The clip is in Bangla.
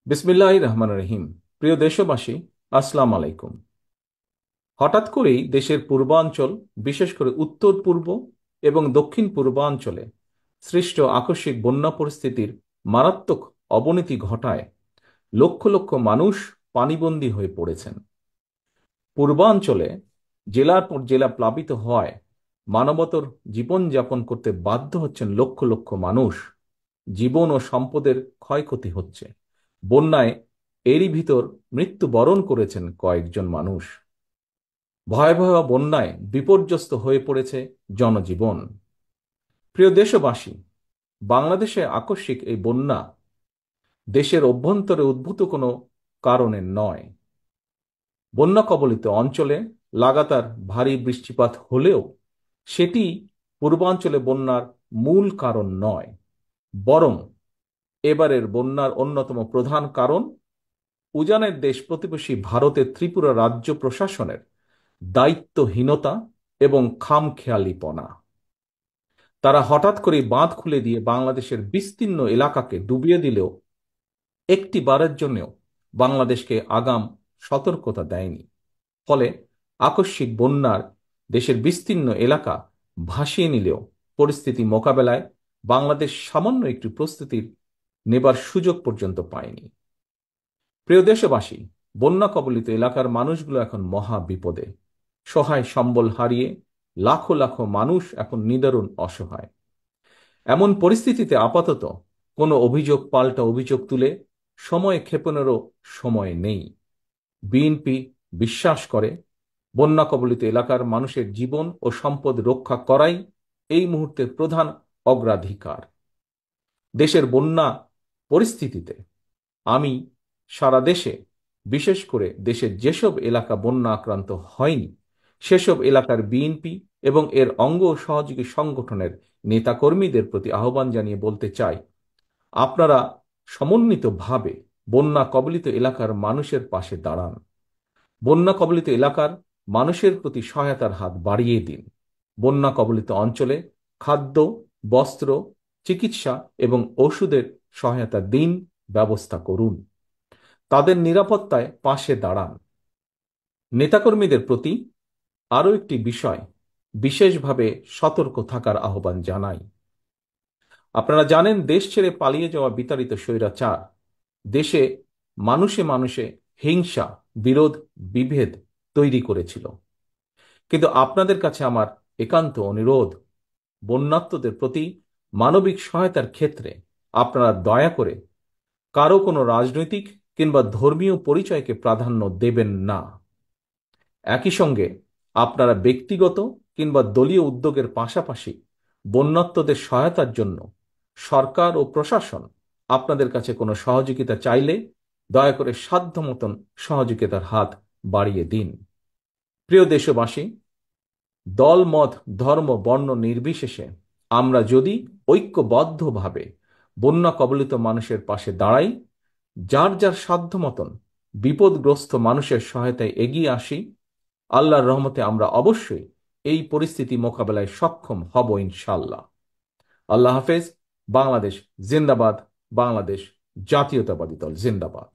বিসমিল্লাহির রহমানির রহিম। প্রিয় দেশবাসী, আসসালামু আলাইকুম। হঠাৎ করেই দেশের পূর্বাঞ্চল, বিশেষ করে উত্তর পূর্ব এবং দক্ষিণ পূর্বাঞ্চলে সৃষ্ট আকস্মিক বন্যা পরিস্থিতির মারাত্মক অবনতি ঘটায় লক্ষ লক্ষ মানুষ পানিবন্দী হয়ে পড়েছেন। পূর্বাঞ্চলে জেলার পর জেলা প্লাবিত হওয়ায় মানবতর জীবনযাপন করতে বাধ্য হচ্ছেন লক্ষ লক্ষ মানুষ। জীবন ও সম্পদের ক্ষয়ক্ষতি হচ্ছে। বন্যায় এরই ভিতর মৃত্যুবরণ করেছেন কয়েকজন মানুষ। ভয়াবহ বন্যায় বিপর্যস্ত হয়ে পড়েছে জনজীবন। প্রিয় দেশবাসী, বাংলাদেশে আকস্মিক এই বন্যা দেশের অভ্যন্তরে উদ্ভূত কোনো কারণে নয়। বন্যা কবলিত অঞ্চলে লাগাতার ভারী বৃষ্টিপাত হলেও সেটি পূর্বাঞ্চলে বন্যার মূল কারণ নয়, বরং এবারের বন্যার অন্যতম প্রধান কারণ উজানের দেশ প্রতিবেশী ভারতের ত্রিপুরা রাজ্য প্রশাসনের দায়িত্বহীনতা এবং খামখেয়ালিপনা। তারা হঠাৎ করে বাঁধ খুলে দিয়ে বাংলাদেশের বিস্তীর্ণ এলাকাকে ডুবিয়ে দিলেও একটি বারের জন্যও বাংলাদেশকে আগাম সতর্কতা দেয়নি। ফলে আকস্মিক বন্যার দেশের বিস্তীর্ণ এলাকা ভাসিয়ে নিলেও পরিস্থিতি মোকাবেলায় বাংলাদেশ সামান্য একটি প্রস্তুতির নেবার সুযোগ পর্যন্ত পায়নি। প্রিয় দেশবাসী, বন্যা কবলিত এলাকার মানুষগুলো এখন মহা বিপদে। সহায় সম্বল হারিয়ে লাখো লাখো মানুষ এখন নিদারুণ অসহায়। এমন পরিস্থিতিতে আপাতত কোনো অভিযোগ পাল্টা অভিযোগ তুলে সময় ক্ষেপণেরও সময় নেই। বিএনপি বিশ্বাস করে বন্যা কবলিত এলাকার মানুষের জীবন ও সম্পদ রক্ষা করাই এই মুহূর্তের প্রধান অগ্রাধিকার। দেশের বন্যা পরিস্থিতিতে আমি সারা দেশে, বিশেষ করে দেশের যেসব এলাকা বন্যা আক্রান্ত হয়নি সেসব এলাকার বিএনপি এবং এর অঙ্গ ও সহযোগী সংগঠনের নেতাকর্মীদের প্রতি আহ্বান জানিয়ে বলতে চাই, আপনারা সমন্বিতভাবে বন্যা কবলিত এলাকার মানুষের পাশে দাঁড়ান। বন্যা কবলিত এলাকার মানুষের প্রতি সহায়তার হাত বাড়িয়ে দিন। বন্যা কবলিত অঞ্চলে খাদ্য, বস্ত্র, চিকিৎসা এবং ওষুধের সহায়তা দিন, ব্যবস্থা করুন। তাদের নিরাপত্তায় পাশে দাঁড়ান। নেতাকর্মীদের প্রতি আরও একটি বিষয় বিশেষভাবে সতর্ক থাকার আহ্বান জানাই। আপনারা জানেন, দেশ ছেড়ে পালিয়ে যাওয়া বিতাড়িত স্বৈরাচার দেশে মানুষে মানুষে হিংসা, বিরোধ, বিভেদ তৈরি করেছিল। কিন্তু আপনাদের কাছে আমার একান্ত অনুরোধ, বন্যার্তদের প্রতি মানবিক সহায়তার ক্ষেত্রে আপনারা দয়া করে কারো কোনো রাজনৈতিক কিংবা ধর্মীয় পরিচয়কে প্রাধান্য দেবেন না। একই সঙ্গে আপনারা ব্যক্তিগত কিংবা দলীয় উদ্যোগের পাশাপাশি বন্যার্তদের সহায়তার জন্য সরকার ও প্রশাসন আপনাদের কাছে কোনো সহযোগিতা চাইলে দয়া করে সাধ্য মতন সহযোগিতার হাত বাড়িয়ে দিন। প্রিয় দেশবাসী, দল, মত, ধর্ম, বর্ণ নির্বিশেষে আমরা যদি ঐক্যবদ্ধভাবে বন্যা কবলিত মানুষের পাশে দাঁড়াই, যার যার সাধ্য মতন বিপদগ্রস্ত মানুষের সহায়তায় এগিয়ে আসি, আল্লাহর রহমতে আমরা অবশ্যই এই পরিস্থিতি মোকাবেলায় সক্ষম হব ইনশাল্লাহ। আল্লাহ হাফেজ। বাংলাদেশ জিন্দাবাদ। বাংলাদেশ জাতীয়তাবাদী দল জিন্দাবাদ।